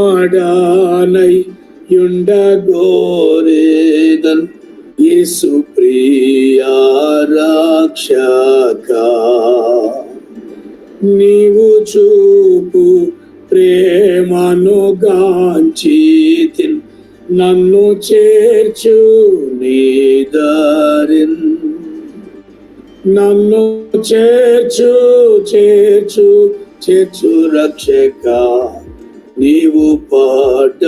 ఆడానై యుండగోరేదన్ యేసు ప్రియా రక్షక, నీవు చూపు ప్రేమను గాంచితిన్, నన్ను చేర్చు నీ దారిన్. నన్ను చేర్చు చేర్చు చేర్చు రక్షక, నీవు పాట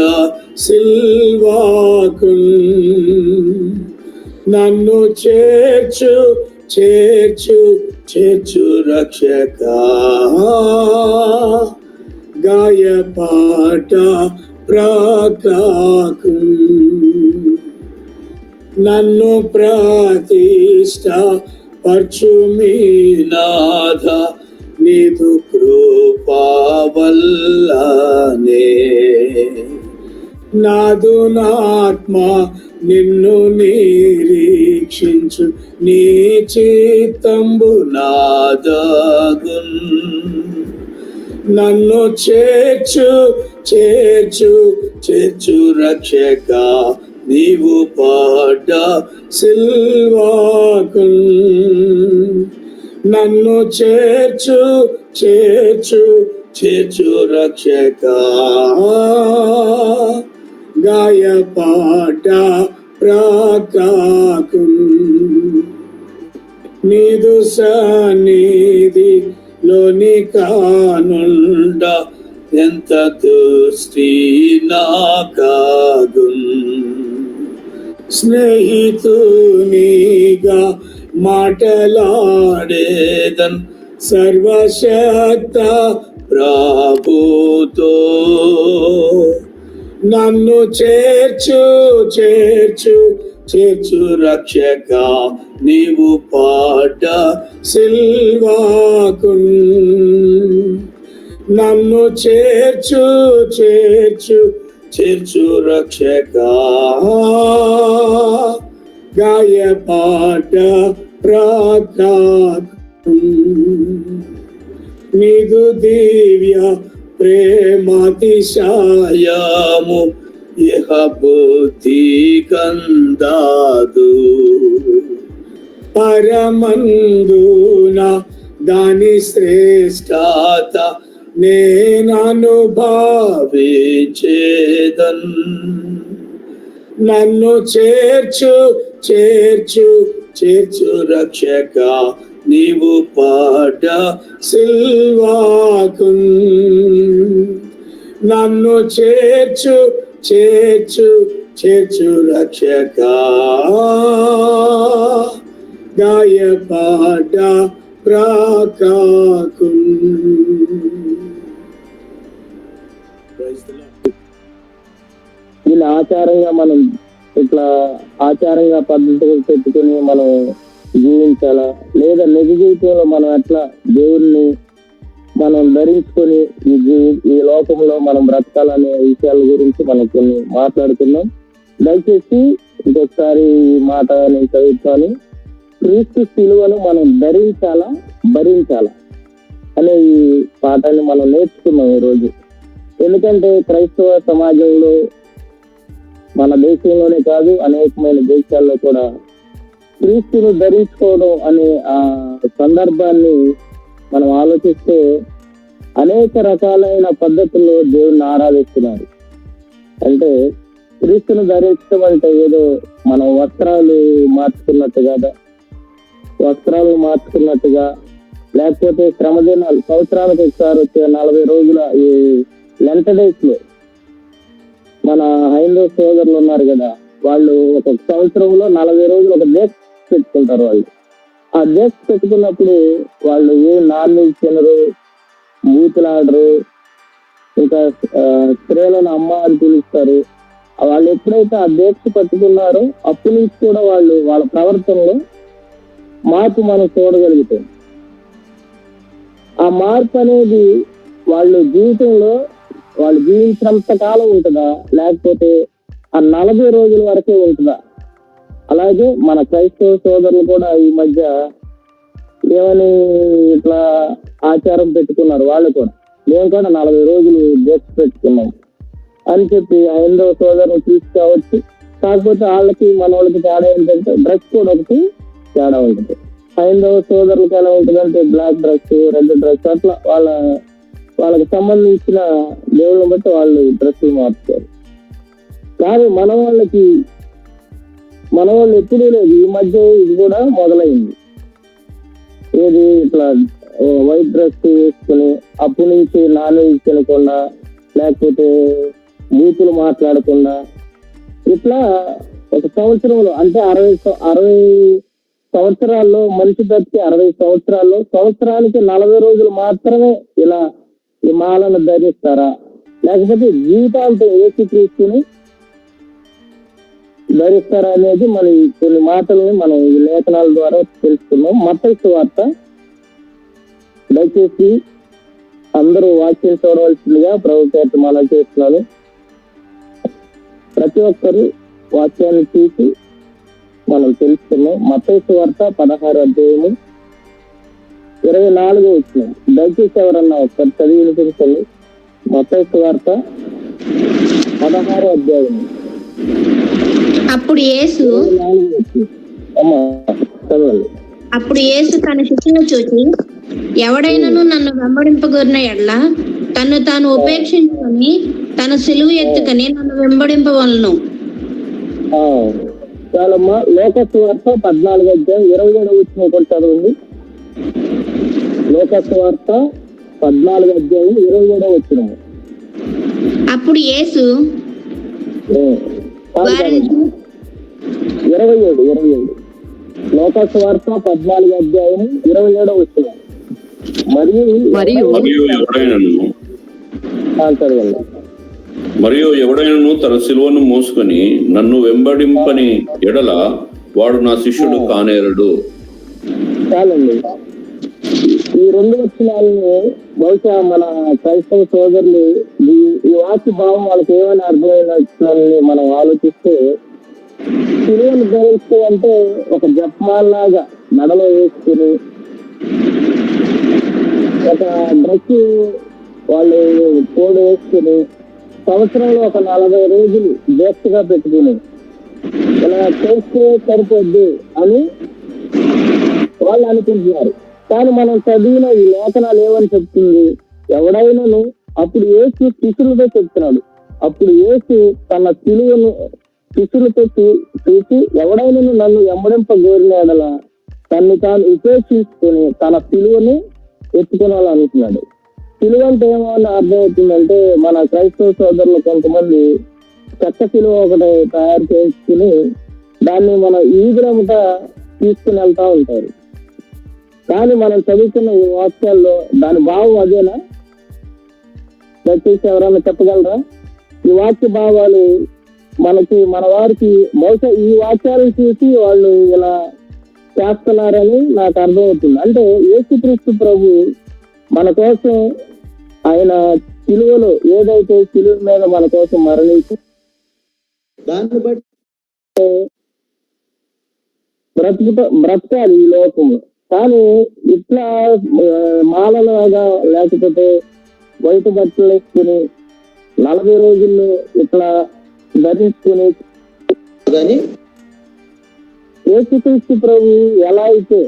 సిల్వాకున్. నన్ను చేర్చు చేర్చు చేర్చు రక్షక, గాయపాట ప్రాకాకున్. నన్ను ప్రతిష్ట పరచుమీ నాథ, నీదు కృపా వల్లనే. నాదు నాత్మ నిన్ను నిరీక్షించు, నీ చిత్తంబు నాదగున్. నన్ను చేర్చు చేర్చు చేర్చు రక్షక, నీవు పాట సిల్వాకున్. నన్ను చేర్చు చేర్చు చేర్చు రక్షక, గాయపాట ప్రాకాకున్. నీదు సన్నిధి లోని కానుండ, ఎంత దృష్టి నాకాగున్. స్నేహితునిగా మాటలాడేదన్ సర్వశక్త ప్రభుతో. నన్ను చేర్చు చేర్చు చేర్చు రక్షక, నీవు పాట సిల్వాకున్. నన్ను చేర్చు చేర్చు చేర్చు రక్షక, గాయపాట ప్రాకాకున్. నీదు దివ్య ప్రేమాతిశయము ఇహ బుద్ధి కందాదు. పరమందున దాని శ్రేష్టత నేననుభవించేదన్. నన్ను చేర్చు చేర్చు చేర్చు రక్షక, నీవు పాట సిల్వాకున్. నన్ను చేర్చు చేర్చు చేర్చు రక్షక, గాయపాట ప్రాకాకున్. ఇలా ఆచారంగా మనం ఇట్లా ఆచారంగా పద్ధతులు పెట్టుకుని మనం జీవించాలా, లేదా నిజ జీవితంలో మనం ఎట్లా దేవుణ్ణి మనం ధరించుకొని ఈ లోకంలో మనం బ్రతకాలనే విషయాల గురించి మనం కొన్ని మాట్లాడుతున్నాం. దయచేసి ఇంకొకసారి ఈ మాట నేను చదువుతాను. క్రీస్తు శిలువను మనం ధరించాలా భరించాలా అనే ఈ పాఠాన్ని మనం నేర్చుకున్నాం ఈరోజు. ఎందుకంటే క్రైస్తవ సమాజంలో మన దేశంలోనే కాదు అనేకమైన దేశాల్లో కూడా క్రీస్తును ధరించుకోవడం అనే ఆ సందర్భాన్ని మనం ఆలోచిస్తే అనేక రకాలైన పద్ధతుల్లో దేవుణ్ణి ఆరాధిస్తున్నారు. అంటే క్రీస్తును ధరించడం అంటే ఏదో మనం వస్త్రాలు మార్చుకున్నట్టుగా లేకపోతే శ్రమదినాలు సంవత్సరానికి ఒకసారి వచ్చే 40 రోజుల ఈ లెంట్ డేస్ లో మన హైందవ సోదరులు ఉన్నారు కదా, వాళ్ళు ఒక సంవత్సరంలో 40 రోజులు ఒక దీక్ష పెట్టుకుంటారు. వాళ్ళు ఆ దీక్ష పెట్టుకున్నప్పుడు వాళ్ళు ఏ నాన్ వెజ్ తినరు, బూతులాడరు, ఇంకా స్త్రీలను అమ్మ అని పిలుస్తారు. వాళ్ళు ఎప్పుడైతే ఆ దీక్ష పట్టుకున్నారో అప్పటి నుంచి కూడా వాళ్ళు వాళ్ళ ప్రవర్తనలో మార్పు మనం చూడగలుగుతాం. ఆ మార్పు అనేది వాళ్ళు జీవితంలో వాళ్ళు జీవించినంత కాలం ఉంటుందా, లేకపోతే ఆ 40 రోజుల వరకే ఉంటుందా? అలాగే మన క్రైస్తవ సోదరులు కూడా ఈ మధ్య ఏమని ఇట్లా ఆచారం పెట్టుకున్నారు. వాళ్ళు కూడా మేము కూడా 40 రోజులు దీక్ష పెట్టుకున్నాం అని చెప్పి హైందవ సోదరులు తీసుకురావచ్చు. కాకపోతే వాళ్ళకి మన వాళ్ళకి తేడా ఏంటంటే డ్రెస్ కోడ్ ఒకటి తేడా ఉంటుంది. హైందవ సోదరులకు ఎలా ఉంటుందంటే బ్లాక్ డ్రెస్, రెడ్ డ్రెస్, అట్లా వాళ్ళకి సంబంధించిన దేవుళ్ళని బట్టి వాళ్ళు డ్రెస్సులు మార్చుతారు. కానీ మన వాళ్ళు ఎప్పుడూ లేదు, ఈ మధ్య ఇది కూడా మొదలైంది. ఏది ఇట్లా వైట్ డ్రెస్ వేసుకుని అప్పటి నుంచి నాన్ వెజ్ తినకుండా, లేకపోతే బూతులు మాట్లాడకుండా, ఇట్లా ఒక సంవత్సరంలో అంటే 60 సంవత్సరాల్లో మనిషి బతికి 60 సంవత్సరాల్లో సంవత్సరానికి 40 రోజులు మాత్రమే ఇలా ఈ మాలను ధరిస్తారా, లేకపోతే జీవితాంతం యేసుక్రీస్తుని ధరిస్తారా అనేది మన కొన్ని మాటల్ని మనం ఈ లేఖనాల ద్వారా తెలుసుకున్నాం. మత్తయి సువార్త, దయచేసి అందరూ వాక్యం చూడవలసిందిగా ప్రభు పేట మనం చేస్తున్నాను. ప్రతి ఒక్కరు వాక్యాన్ని చూసి మనం తెలుసుకున్నాం. మత్తయి సువార్త 16 అధ్యాయము 24 వచ్చినాం. దయచేసి ఎవరన్నా ఒకసారి చదివి వినిపించండి. మత్తయి సువార్త 16 అధ్యాయం. అప్పుడు యేసు తన శిష్యులను చూసి, ఎవడైనను నన్ను వెంబడింపగోరిన ఎడల తను తాను ఉపేక్షించుకొని తన సిలువ ఎత్తుకొని నన్ను వెంబడింపవలను. చాలమ్మా. లోకసువార్త 14 అధ్యాయం 27 వచ్చిన కూడా చదవండి. లోకసువార్త 14 అధ్యాయం 27 వచ్చిన. అప్పుడు యేసు 27 లోకసువార్త 14 అధ్యాయం 27 వచ్చిన. మరియు ఎవడైనను తన సిలువను మోసుకొని నన్ను వెంబడింపని ఎడల వాడు నా శిష్యుడు కానేరడు. చాలండి. ఈ 2 వచనాలను బహుశా మన క్రైస్తవ సోదరులు ఈ వాక్య భావం వాళ్ళకి ఏమైనా అర్థమైనట్లని మనం ఆలోచిస్తే, సిలువను ధరిస్తూ అంటే ఒక జపమాల్లాగా మెడలో వేసుకుని, ఒక డ్రెస్ వాళ్ళు కోడ్ వేసుకుని, సంవత్సరంలో ఒక 40 రోజులు దీక్షగా పెట్టుకుని ఇలా చేస్తే సరిపోద్ది అని వాళ్ళు అనుకుంటున్నారు. కానీ మనం చదివిన ఈ లేఖనాలు ఏమని చెప్తుంది? ఎవడైనాను అప్పుడు యేసు శిష్యులతో చెప్తున్నాడు. అప్పుడు యేసు తన సిలువను శిష్యులతో చూసి, ఎవడైనాను నన్ను వెంబడింపగోరిన ఎడల తన్ని తాను ఉపేక్షించుకొని తన సిలువను ఎత్తుకోవాలనుకున్నాడు. సిలువ అంటే ఏమని అర్థమవుతుందంటే, మన క్రైస్తవ సోదరులు కొంతమంది చెక్క సిలువ ఒకటి తయారు చేసుకుని దాన్ని మన ఈదులమ్మట తీసుకుని వెళ్తా ఉంటారు. కానీ మనం చదువుతున్న ఈ వాక్యాల్లో దాని భావం అదేనా? దయచేసి ఎవరైనా చెప్పగలరా? ఈ వాక్య భావాలు మన వారికి బహుశా ఈ వాక్యాలను చూసి వాళ్ళు ఇలా చేస్తున్నారని నాకు అర్థమవుతుంది. అంటే యేసుక్రీస్తు ప్రభు మన కోసం ఆయన సిలువలో ఏదైతే సిలువ మీద మన కోసం మరణించి దాన్ని బట్టి బ్రతకాలి ఈ లోకంలో. కానీ ఇట్లా మాలలాగా లేకపోతే వైట్ బట్టలు వేసుకుని 40 రోజుల్లో ఇట్లా ధరించుకుని, కానీ యేసుక్రీస్తు ప్రభు ఎలా అయితే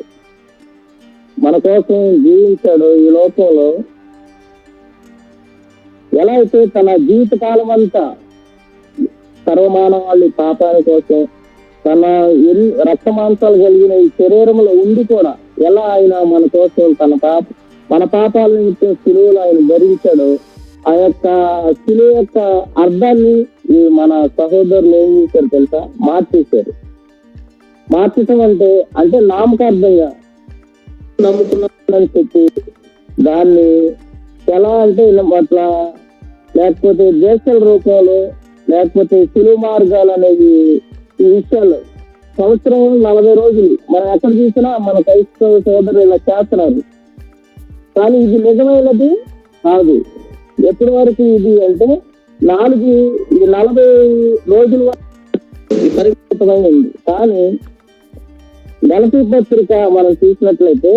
మన కోసం జీవించాడో ఈ లోకంలో, ఎలా అయితే తన జీవిత కాలం అంతా సర్వమానవాళి పాపాల కోసం తన రక్త మాంసాలు కలిగిన ఈ శరీరంలో ఉండి కూడా ఎలా ఆయన మన కోసం మన పాపాల నిమిత్తం సిలువలో ఆయన ధరించాడో, ఆ యొక్క సిలువ యొక్క అర్థాన్ని ఈ మన సహోదరులు ఏం చేశారు తెలుసా? మార్చేశారు. మార్చటం అంటే నామకార్థంగా నమ్ముకున్నానని చెప్పి దాన్ని ఎలా అంటే అట్లా, లేకపోతే దేశాల రూపంలో, లేకపోతే సిలువ మార్గాలు అనేవి ఈ విషయాలు సంవత్సరం 40 రోజులు మనం ఎక్కడ చూసినా మన క్రైస్తవ సోదరులు ఇలా చేస్తున్నారు. కానీ ఇది నిజమైనది కాదు. ఎప్పటి వరకు ఇది అంటే 40 రోజుల వరకు పరిమితమై ఉంది. కానీ గలతీ పత్రిక మనం చూసినట్లయితే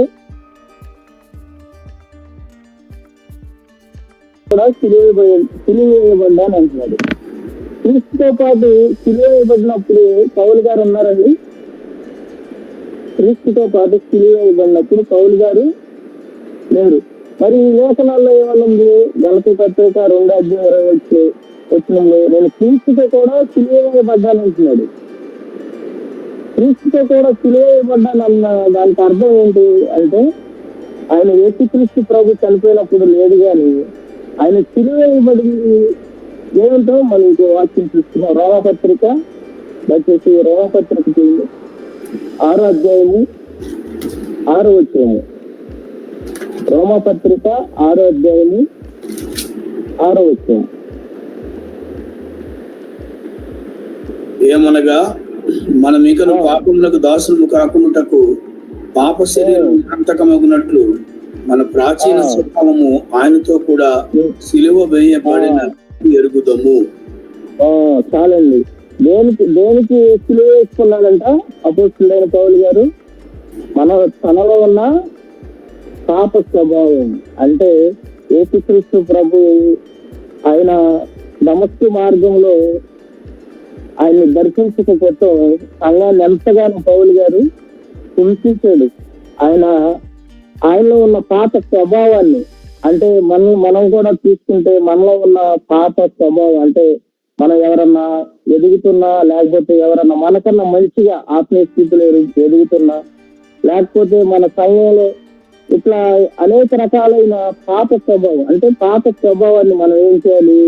కూడా సిలువేయబడ్డాను అంటున్నాడు. క్రీస్తుతో పాటు సిలువేయబడినప్పుడు పౌలు గారు ఉన్నారండి. క్రీస్తుతో పాటు సిలువేయబడినప్పుడు పౌలు గారు లేరు. మరి ఈ లేఖనాల్లో ఏమనుంది? గలతీ పత్రిక 2:20 నేను క్రీస్తుతో కూడా సిలువేయబడ్డాను అంటున్నాడు. క్రీస్తుతో కూడా సిలువేయబడ్డాను అన్న దానికి అర్థం ఏంటి అంటే, ఆయన యేసుక్రీస్తు ప్రభు చనిపోయినప్పుడు లేదు, కానీ ఆయన సిలువేయబడింది ఏమిటో మనం ఇంకో వాక్యం చూస్తున్నాం. రోమపత్రిక దయచేసి రోమపత్రికకి 6వ అధ్యాయము 6వ వచనము. రోమపత్రిక 6వ అధ్యాయము 6వ వచనం. ఏమనగా మనం ఇకను పాపములకు దాసులు కాకుండాటకు పాప శరీరం నిరంతకమగునట్లు మన ప్రాచీన స్వభావము ఆయనతో కూడా సిలువ వేయబడిన ఎరుగుదము. చాలండి. దేనికి సిలువ వేసుకున్నాడంట అపోస్తలుడైన పౌలు గారు? తనలో ఉన్న పాప స్వభావం. అంటే యేసుక్రీస్తు ప్రభు ఆయన దమస్కు మార్గంలో ఆయన్ని దర్శించకపోతే సంఘాన్ని ఎంతగానో పౌలు గారు హింసించాడు. ఆయనలో ఉన్న పాత స్వభావాన్ని, అంటే మనం కూడా తీసుకుంటే మనలో ఉన్న పాత స్వభావం, అంటే మనం ఎవరన్నా ఎదుగుతున్నా, లేకపోతే ఎవరన్నా మనకన్నా మంచిగా ఆత్మీయ స్థితిలో ఎదుగుతున్నా, లేకపోతే మన సంఘంలో ఇట్లా అనేక రకాలైన పాత స్వభావం, అంటే పాత స్వభావాన్ని మనం ఏం చేయాలి?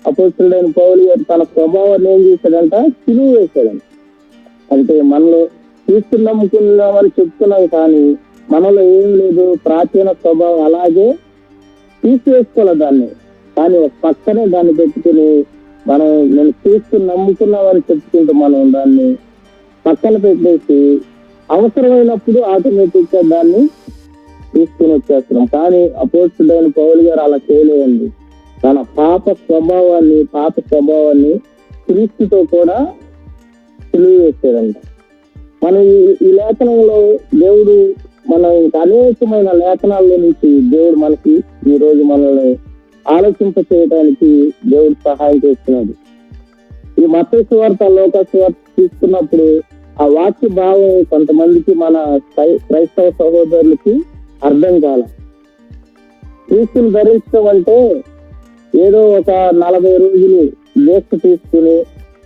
అపోస్తలుడైన పౌలు గారు తన స్వభావాన్ని ఏం చేశాడంట? సిలువ వేశాడంట. అంటే మనలో క్రీస్తు నమ్ముకున్నామని చెప్తున్నాం, కానీ మనలో ఏం లేదు, ప్రాచీన స్వభావం అలాగే తీసివేసుకోవాలి దాన్ని. కానీ ఒక పక్కనే దాన్ని పెట్టుకుని నేను క్రీస్తు నమ్ముకున్నామని చెప్పుకుంటూ మనం దాన్ని పక్కన పెట్టేసి అవసరమైనప్పుడు ఆటోమేటిక్ గా దాన్ని తీసుకుని వచ్చేస్తున్నాం. కానీ అపోస్తలుడైన పౌలు గారు అలా చేయలేదండి. తన పాత స్వభావాన్ని క్రీస్తుతో కూడా సిలువ వేసాడంట. మనం ఈ లేఖనంలో దేవుడు అనేకమైన లేఖనాల్లో నుంచి దేవుడు మనకి ఈ రోజు మనల్ని ఆలోచింప చేయడానికి దేవుడు సహాయం చేస్తున్నాడు. ఈ మత్తయి సువార్త, లోకా సువార్త తీసుకున్నప్పుడు ఆ వాక్య భావం కొంతమందికి, మన క్రైస్తవ సహోదరులకి అర్థం కాల. క్రీస్తుని ధరించడం అంటే ఏదో ఒక 40 రోజులు దీక్ష తీసుకుని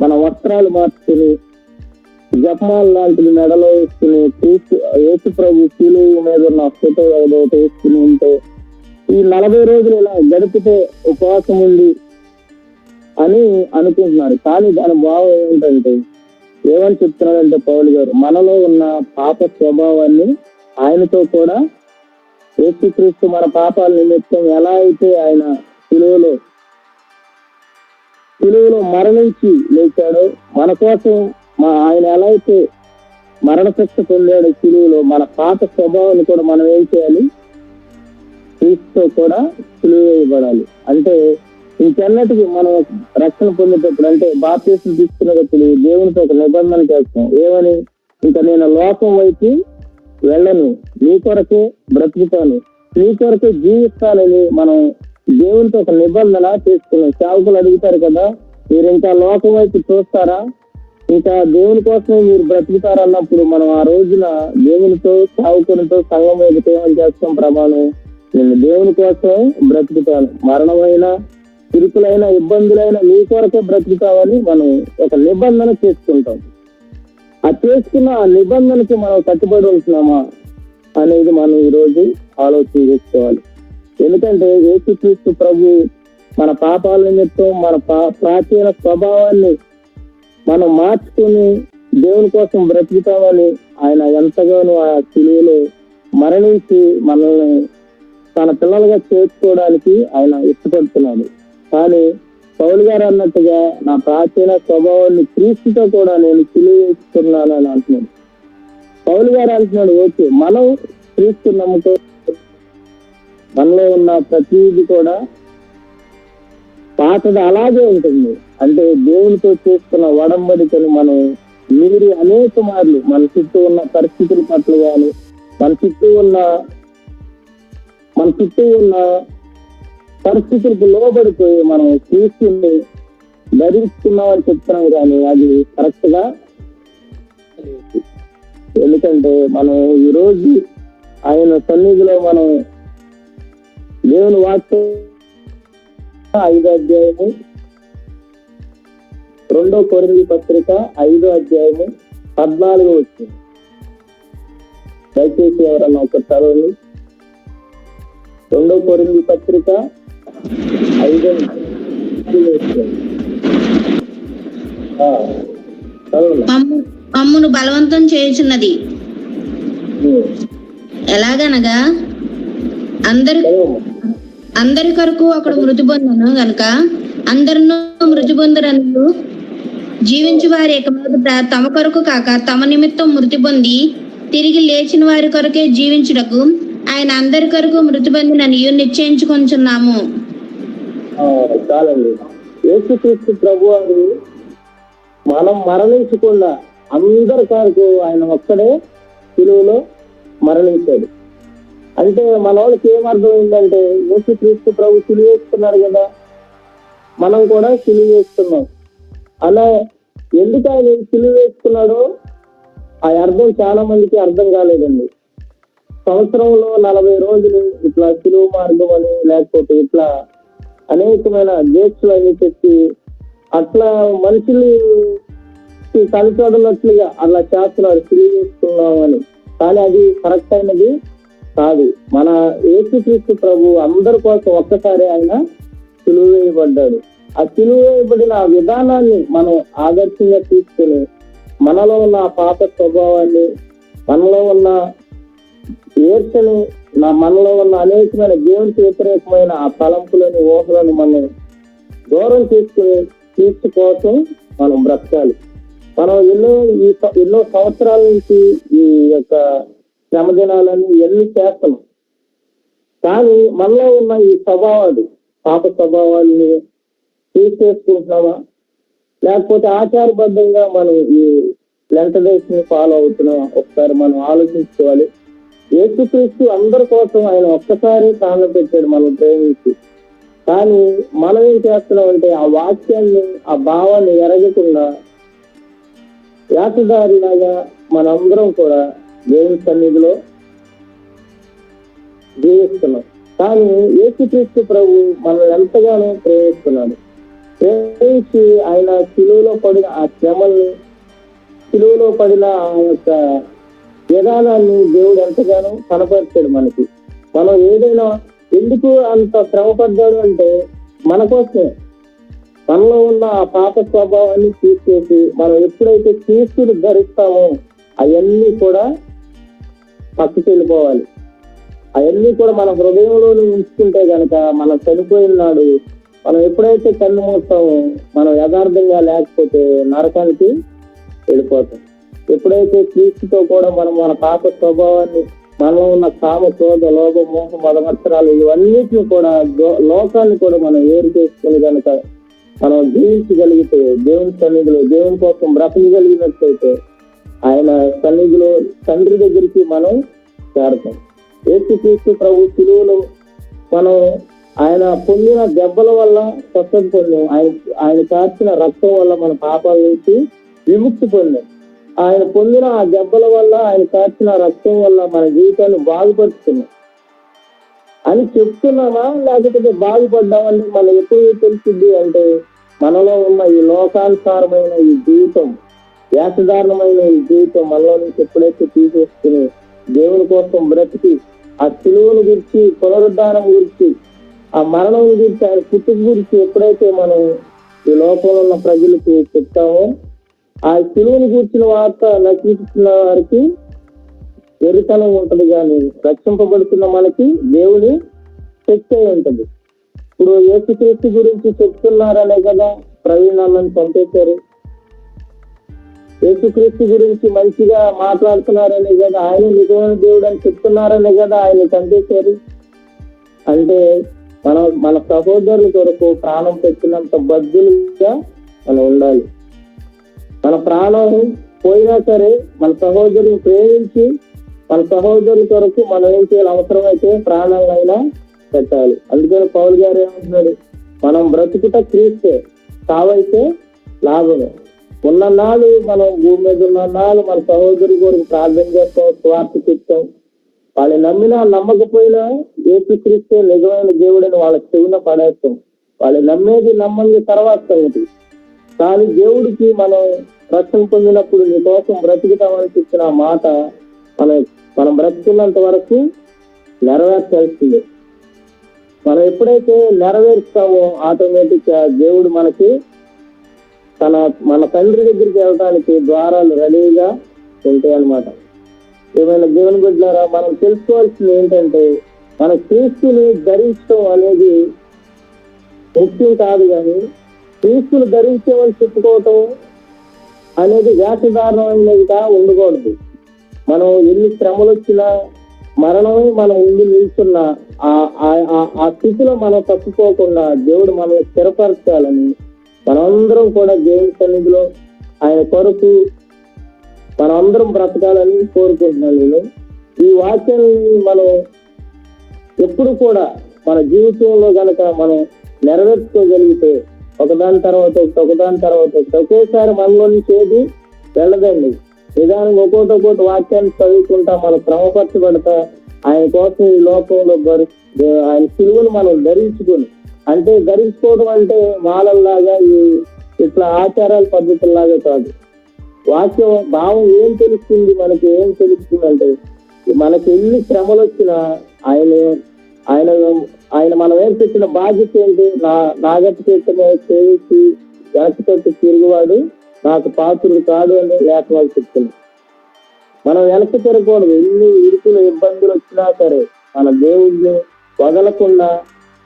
మన వస్త్రాలు మార్చుకుని జపమాల లాంటిది మెడలో వేసుకుని యేసు ప్రభు శిలువ మీద ఉన్న ఫోటో ఏదో వేసుకుని ఉంటే ఈ 40 రోజులు ఇలా గడిపితే ఉపవాసం ఉంది అని అనుకుంటున్నారు. కానీ దాని భావం ఏమిటంటే, ఏమని చెప్తున్నాడంటే పౌలు గారు, మనలో ఉన్న పాప స్వభావాన్ని ఆయనతో కూడా యేసుక్రీస్తు మన పాపాల నిమిత్తం ఎలా అయితే ఆయన సిలువలో మరణించి లేచాడో, మన కోసం ఆయన ఎలా అయితే మరణ శిక్ష పొందాడు సిలువలో, మన పాత స్వభావాన్ని కూడా మనం ఏం చేయాలి? క్రీస్తుతో కూడా సిలువ వేయబడాలి. అంటే ఇంకెన్నటికి మనం రక్షణ పొందేటప్పుడు, అంటే బాప్తిసం తీసుకునేటప్పుడు దేవునితో ఒక నిబంధన చేస్తాం. ఏమని? ఇంకా నేను లోకం వైపు వెళ్ళను, నీ కొరకే బ్రతుకుతాను, నీ కొరకే జీవిస్తానని మనం దేవునితో ఒక నిబంధన చేసుకున్నాం. సేవకులు అడుగుతారు కదా, మీరు ఇంకా లోకం వైపు చూస్తారా, ఇంకా దేవుని కోసమే మీరు బ్రతుకుతారా అన్నప్పుడు మనం ఆ రోజున దేవునితో, సేవకునితో సంఘం వైపు ఏమని చేస్తాం? ప్రమాణం, నేను దేవుని కోసమే బ్రతుకుతాను, మరణమైన, ఇరుకులైన, ఇబ్బందులైన నీ కొరకే బ్రతుకుతామని మనం ఒక నిబంధన చేసుకుంటాం. ఆ చేసుకున్న ఆ నిబంధనకి మనం కట్టుబడి ఉంటున్నామా అనేది మనం ఈరోజు ఆలోచన చేసుకోవాలి. ఎందుకంటే యేసుక్రీస్తు ప్రభు మన పాపాల నిమిత్తం మన ప్రాచీన స్వభావాన్ని మనం మార్చుకుని దేవుని కోసం బ్రతుకుతామని ఆయన ఎంతగానో ఆ సిలువలో మరణించి మనల్ని తన పిల్లలుగా చేర్చుకోవడానికి ఆయన ఇష్టపడుతున్నాడు. కానీ పౌలు గారు అన్నట్టుగా నా ప్రాచీన స్వభావాన్ని క్రీస్తుతో కూడా నేను సిలువ వేస్తున్నాను అని అంటున్నాడు. పౌలు గారు అంటున్నాడు, ఓకే, మనం క్రీస్తు నమ్ముతో మనలో ఉన్న ప్రతిదీ కూడా పాతది అలాగే ఉంటుంది. అంటే దేవునితో చేసుకున్న ఒడంబడికను మనం మీరి అనేక మార్లు మన చుట్టూ ఉన్న పరిస్థితుల పట్ల కానీ, మన చుట్టూ ఉన్న పరిస్థితులకు లోబడిపోయి మనం క్రీస్తుని ధరించుకున్నామని చెప్తున్నాం, కానీ అది కరెక్ట్ గా. ఎందుకంటే మనం ఈరోజు ఆయన సన్నిధిలో మనం దేవుని వాక్యం 5వ అధ్యాయము 2 కొరింథీ పత్రిక 5వ అధ్యాయము 14 వచ్చింది. దయచేసి ఎవరన్నా ఒక చదవండి. 2 కొరింథీ పత్రిక 5వ మమ్మును బలవంతం చేయుచున్నది. ఎలాగనగా అందరి కొరకు అక్కడ మృతి పొందను గనుక అందరినూ మృతి పొందరను జీవించు వారి ఇక మీదట తమ కొరకు కాక తమ నిమిత్తం మృతి పొంది తిరిగి లేచిన వారి కొరకే జీవించుటకు ఆయన అందరి కొరకు మృతి పొందినని నిశ్చయించుకొంచున్నాము. చాలండి. యేసుక్రీస్తు ప్రభువారు మనం మరణించకుండా అందరి కొరకు ఆయన ఒక్కడే సిలువలో మరణించాడు. అంటే మన వాళ్ళకి ఏమర్థమైందంటే యేసుక్రీస్తు ప్రభు సిలువ వేసుకున్నాడు కదా, మనం కూడా సిలువ వేస్తున్నాం. అలా ఎందుకు ఆయన సిలువ వేసుకున్నాడో ఆ అర్థం చాలా మందికి అర్థం కాలేదండి. సంవత్సరంలో 40 రోజులు ఇట్లా సిలువ మార్గం అని, లేకపోతే ఇట్లా అనేకమైన దీక్షలు అని చెప్పి అట్లా మనుషులు కలిసోడనట్లుగా అలా చేస్తున్నారు సిలువ వేసుకున్నాం అని. కానీ అది కరెక్ట్ అయినది కాదు. మన యేసుక్రీస్తు ప్రభు అందరి కోసం ఒక్కసారి ఆయన సిలువ వేయబడ్డాడు. ఆ సిలువ వేయబడిన ఆ విధానాన్ని మనం ఆదర్శంగా తీసుకుని మనలో ఉన్న ఆ పాప స్వభావాన్ని, మనలో ఉన్న ఈర్ష్యని, మనలో ఉన్న అనేకమైన దేవునికి వ్యతిరేకమైన ఆ తలంపులని, ఊహలను మనం దూరం చేసుకుని క్రీస్తు కోసం మనం బ్రతకాలి. మనం ఎన్నో సంవత్సరాల నుంచి ఈ యొక్క శ్రమ దినాలని ఇవన్నీ చేస్తున్నాం. కానీ మనలో ఉన్న ఈ స్వభావాలు, పాప స్వభావాలని తీసేసుకుంటున్నామా, లేకపోతే ఆచారబద్ధంగా మనం ఈ లెంట్ డేస్ ని ఫాలో అవుతున్నామా? ఒకసారి మనం ఆలోచించుకోవాలి. యేసుక్రీస్తు అందరి కోసం ఆయన ఒక్కసారి ప్రాణం పెట్టాడు మనం ప్రేమించి. కానీ మనం ఏం చేస్తున్నామంటే ఆ వాక్యాన్ని, ఆ భావాన్ని ఎరగకుండా వేషధారిలాగా మనందరం కూడా దేవుని సన్నిధిలో జీవిస్తున్నాం. కానీ యేసుక్రీస్తు ప్రభు మనల్ని ఎంతగానో ప్రేమిస్తున్నాడు. ప్రేమించి ఆయన సిలువలో పడిన ఆ శ్రమల్ని, సిలువలో పడిన ఆ యొక్క విధానాన్ని దేవుడు ఎంతగానో కనపరిచాడు మనకి. మనం ఏదైనా ఎందుకు అంత శ్రమ పడ్డాడు అంటే మన కోసమే. మనలో ఉన్న ఆ పాప స్వభావాన్ని తీసేసి మనం ఎప్పుడైతే క్రీస్తుని ధరిస్తామో అవన్నీ కూడా పక్కకి వెళ్ళిపోవాలి. అవన్నీ కూడా మన హృదయంలోనే ఉంచుకుంటే గనక మనం చనిపోయిన నాడు మనం ఎప్పుడైతే కన్ను మూస్తామో మనం యథార్థంగా లేకపోతే నరకానికి వెళ్ళిపోతాం. ఎప్పుడైతే క్రీస్తుతో కూడా మనం మన పాప స్వభావాన్ని, మనలో ఉన్న కామ, క్రోధ, లోభ, మోహ, మదమత్సరాలు ఇవన్నిటిని కూడా లోకాన్ని కూడా మనం వేరు చేసుకుని కనుక మనం జీవించగలిగితే, దేవుని సన్నిధిలో దేవుని కోసం బ్రతకగలిగినట్లయితే ఆయన సన్నిధిలో తండ్రి దగ్గరికి మనం చేరతాం. యేసుక్రీస్తు ప్రభు సిలువలో మనం ఆయన పొందిన దెబ్బల వల్ల స్వస్థత పొందాం. ఆయన కార్చిన రక్తం వల్ల మన పాపాల నుంచి విముక్తి పొందాం. ఆయన పొందిన ఆ దెబ్బల వల్ల, ఆయన కార్చిన రక్తం వల్ల మన జీవితాన్ని బాగుపరుచుకున్నాం అని చెప్తున్నామా, లేకపోతే బాగుపడ్డామని మనం ఎప్పుడు తెలిసింది అంటే మనలో ఉన్న ఈ లోకానుసారమైన ఈ జీవితం, వేషధారణమైన ఈ జీవితం మనలో నుంచి ఎప్పుడైతే తీసేసుకుని దేవుని కోసం బ్రతికి ఆ సిలువను గురించి, పునరుద్ధానం గురించి, ఆ మరణం గురించి, ఆయన పుట్టుక గురించి ఎప్పుడైతే మనం ఈ లోకంలో ఉన్న ప్రజలకు చెప్తామో ఆ సిలువను కూర్చున్న వార్త నచ్చిన వారికి వెరితనం ఉంటది, కానీ రక్షింపబడుతున్న మనకి దేవుని శక్తి అయి ఉంటది. ఇప్పుడు యేసుక్రీస్తు గురించి చెప్తున్నారనే కదా ప్రవీణ్ అన్నని పంపించారు. యేసుక్రీస్తు గురించి మంచిగా మాట్లాడుతున్నారనే కదా, ఆయన నిజమైన దేవుడు అని చెప్తున్నారనే కదా ఆయన చంపేశారు. అంటే మన సహోదరుల కొరకు ప్రాణం పెట్టినంత బద్దులుగా మనం ఉండాలి. మన ప్రాణం పోయినా సరే మన సహోదరుని ప్రేమించి మన సహోదరుల కొరకు మనం ఏం చేయాలి, అవసరమైతే ప్రాణాలైనా పెట్టాలి. అందుకని పౌలు గారు ఏమంటున్నాడు, మనం బ్రతుకుట క్రీస్తే, సావైతే లాభమే. ఉన్నన్నాళ్ళు మనం భూమి మీద ఉన్నన్నాళ్ళు మన సహోదరు కొరకు ప్రార్థన చేస్తాం, స్వార్థ చెప్తాం. వాళ్ళు నమ్మినా నమ్మకపోయినా యేసుక్రీస్తే నిజమైన దేవుడని వాళ్ళ చెవిన పడేస్తాం. వాళ్ళు నమ్మేది నమ్మంది తర్వాత సంగతి. కానీ దేవుడికి మనం రక్షణ పొందినప్పుడు నీ కోసం బ్రతుకుతామని చెప్పిన ఆ మాట మనం బ్రతుకున్నంత వరకు నెరవేర్చాల్సింది. మనం ఎప్పుడైతే నెరవేరుస్తామో ఆటోమేటిక్ గా దేవుడు మనకి మన తండ్రి దగ్గరికి వెళ్ళడానికి ద్వారాలు రెడీగా ఉంటాయి అన్నమాట. ఏమైనా దేవుని బిడ్డలారా, మనం తెలుసుకోవాల్సింది ఏంటంటే మన క్రీస్తుని ధరించడం అనేది ముఖ్యం కాదు, కానీ క్రీస్తుని ధరించేవాళ్ళు చెప్పుకోవటం అనేది వేషధారణమైనదిగా ఉండకూడదు. మనం ఎన్ని శ్రమలు వచ్చినా, మరణమే మనం ఉండి నిల్చున్న ఆ స్థితిలో మనం తప్పుకోకుండా దేవుడు మనల్ని స్థిరపరచాలని మనందరం కూడా దేవుని సన్నిధిలో ఆయన కొరకు మనందరం బ్రతకాలని కోరుకుంటున్నాను నేను. ఈ వాక్యాన్ని మనం ఎప్పుడు కూడా మన జీవితంలో గనక మనం నెరవేర్చుకోగలిగితే ఒకదాని తర్వాత ఒకేసారి మనలో నుంచి ఏది వెళ్ళదండి. నిదానంగా ఒక్కోటి వాక్యాన్ని చదువుకుంటా మనం క్రమపరచబడతా ఆయన కోసం ఈ లోకంలో ఆయన సిలువను మనం ధరించుకుని, అంటే ధరించుకోవడం అంటే మాలల్లాగా ఇట్లా ఆచారాల పద్ధతుల్లాగా కాదు. వాక్యం భావం ఏం తెలుస్తుంది, మనకి ఏం తెలుస్తుంది అంటే మనకి ఎన్ని శ్రమలు వచ్చినా ఆయన మనం ఏర్పించిన బాధ్యత ఏంటి, నాగట్టి చేతిని చేసి వెనక్కి తట్టు తిరుగువాడు నాకు పాత్రుడు కాదు అని లేఖనాలు చెప్తున్నాయి. మనం వెనక్కి తిరగకూడదు. ఎన్ని ఇరుకులు ఇబ్బందులు వచ్చినా సరే మన దేవుడిని వదలకుండా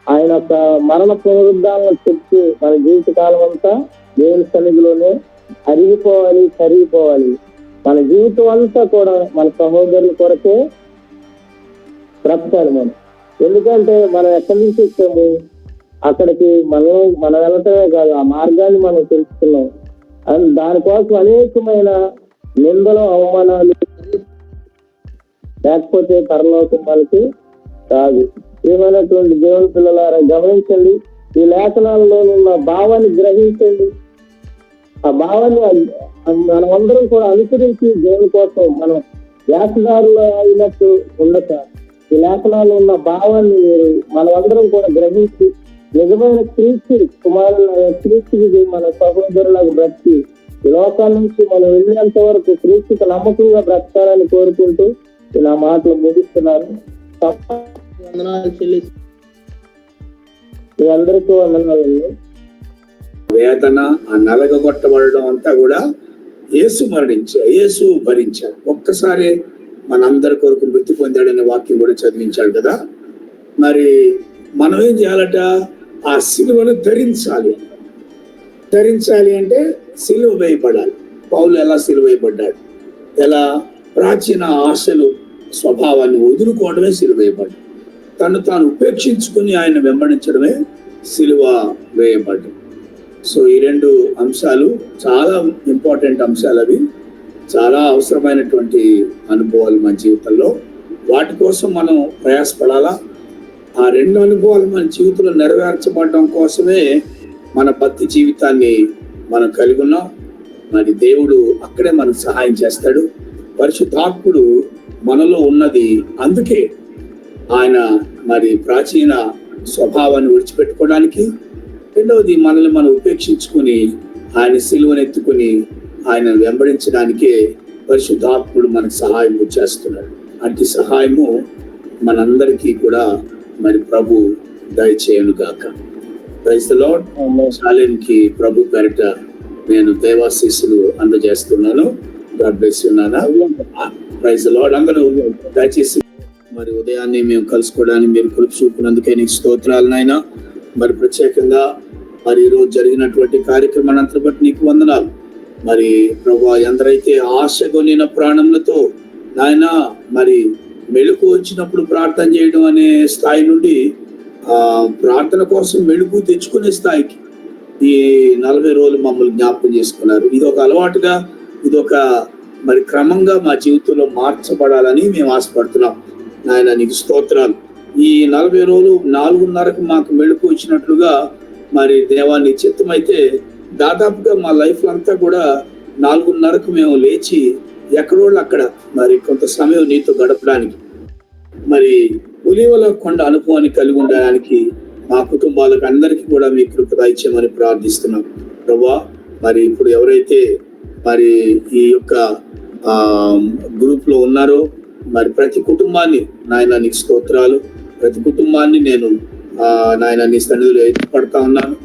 ఆయన యొక్క మరణ పునరుద్ధాలను చెప్పి మన జీవిత కాలం అంతా దేవుని సన్నిధిలోనే కరిగిపోవాలి. మన జీవితం అంతా కూడా మన సహోదరుల కొరకే బ్రతకాలి మనం. ఎందుకంటే మనం ఎక్కడి నుంచి వచ్చాము అక్కడికి మనం వెళ్ళటమే కాదు, ఆ మార్గాన్ని మనం తెలుసుకున్నాం. దానికోసం అనేకమైన నిందలు, అవమానాలు, లేకపోతే పరలోకం మనకి కాదు. ఏమైనటువంటి దేవుని పిల్లలారా గమనించండి, ఈ లేఖనాలలో ఉన్న భావాన్ని గ్రహించండి. ఆ భావాన్ని మనమందరం కూడా అనుసరించి దేవుని కోసం మనం వేషధారులు అయినట్టు ఉండక ఈ లేఖనాల్లో ఉన్న భావాన్ని మనమందరం కూడా గ్రహించి నిజమైన క్రీస్తు క్రీస్తుకి మన సహోదరులకు బ్రతికి ఈ లోకాల నుంచి మనం వెళ్ళేంత వరకు క్రీస్తుకి నమ్మకంగా బ్రతకాలని కోరుకుంటూ ఇలా మాటలు ముగిస్తున్నాను. వందనాలు చెల్లిస్తూ మీ అందరికీ వందనాలండి. వేదన, ఆ నలగగొట్టబడడం అంతా కూడా యేసు భరించాడు. ఒక్కసారి మనందరి కొరకు మృతి పొందాడనే వాక్యం కూడా చదివించాడు కదా. మరి మనం ఏం చేయాలట, ఆ సిలువను ధరించాలి అంటే సిలువ వేయబడాలి. పౌలు ఎలా సిలువ వేయబడ్డాడు, ఎలా ప్రాచీన ఆశలు స్వభావాన్ని వదులుకోవడమే సిలువ వేయబడ్డాడు. తాను ఉపేక్షించుకుని ఆయన వెంబడించడమే సిలువ వేయబడ్డాడు. సో ఈ రెండు అంశాలు చాలా ఇంపార్టెంట్ అంశాలు. అవి చాలా అవసరమైనటువంటి అనుభవాలు మన జీవితంలో. వాటి కోసం మనం ప్రయాసపడాలా. ఆ రెండు అనుభవాలు మన జీవితంలో నెరవేర్చబడడం కోసమే మన భక్తి జీవితాన్ని మనం కలిగి ఉన్నాం. మరి దేవుడు అక్కడే మనకు సహాయం చేస్తాడు. పరిశుద్ధాత్ముడు మనలో ఉన్నది అందుకే ఆయన మరి ప్రాచీన స్వభావాన్ని విడిచిపెట్టుకోవడానికి, రెండవది మనల్ని మనం ఉపేక్షించుకుని ఆయన సిలువనెత్తుకుని ఆయన వెంబడించడానికే పరిశుద్ధాత్ముడు మనకు సహాయం చేస్తున్నాడు. అట్టి సహాయము మనందరికీ కూడా మరి ప్రభు దయచేయను గాక. Praise the Lord. చాలెంకి ప్రభు పేరిట నేను దేవాశీస్సులు అందజేస్తున్నాను. గాడ్ బ్లెస్ యు నాన్న. Praise the Lord. అందరూ దయచేసి మరి ఉదయాన్నే మేము కలుసుకోవడానికి మీరు కృప చూపినందుకే నీకు స్తోత్రాలు నాయనా. మరి ప్రత్యేకంగా మరి ఈరోజు జరిగినటువంటి కార్యక్రమాన్ని అంతా బట్టి నీకు వందనాలు. మరి ప్రభువా, ఎందరైతే ఆశ కొనిన ప్రాణములతో నాయన మరి మెళుకు వచ్చినప్పుడు ప్రార్థన చేయడం అనే స్థాయి నుండి ప్రార్థన కోసం మెళుకు తెచ్చుకునే స్థాయికి ఈ 40 రోజులు మమ్మల్ని జ్ఞాపకం చేసుకున్నారు. ఇది ఒక అలవాటుగా, ఇది ఒక మరి క్రమంగా మా జీవితంలో మార్చబడాలని మేము ఆశపడుతున్నాం. నాయన నీకు స్తోత్రాలు. ఈ 40 రోజులు 4:30కు మాకు మెళుకు వచ్చినట్లుగా మరి దేవాన్ని చిత్తమైతే దాదాపుగా మా లైఫ్ అంతా కూడా 4:30కు మేము లేచి ఎక్కడోళ్ళు అక్కడ మరి కొంత సమయం నీతో గడపడానికి మరి ఉలివల కొండ అనుభవాన్ని కలిగి ఉండడానికి మా కుటుంబాలకు అందరికీ కూడా మీ కృప దయచేయమని ప్రార్థిస్తున్నాం ప్రభువా. మరి ఇప్పుడు ఎవరైతే మరి ఈ యొక్క గ్రూప్ లో ఉన్నారో మరి ప్రతి కుటుంబాన్ని నాయన నీకు స్తోత్రాలు, ప్రతి కుటుంబాన్ని నేను నాయన నీ సన్నిధిలో ఎత్తుపడతా ఉన్నాను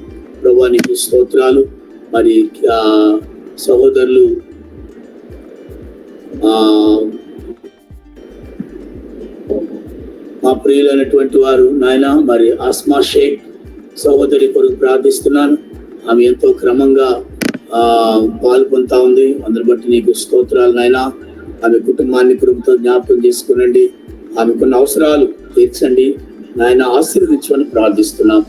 ప్రభువా, నీకు స్తోత్రాలు. మరి సహోదరులు మా ప్రియులైనటువంటి వారు నాయన మరి ఆస్మా షేక్ సహోదరి కొరకు ప్రార్థిస్తున్నాను. ఆమె ఎంతో క్రమంగా పాల్గొంటా ఉంది, అందరి బట్టి నీకు స్తోత్రాలు నాయన. ఆమె కుటుంబాన్ని కృపతో జ్ఞాపకం చేసుకునండి, ఆమెకున్న అవసరాలు తీర్చండి నాయన, ఆశీర్వదించమని ప్రార్థిస్తున్నాం.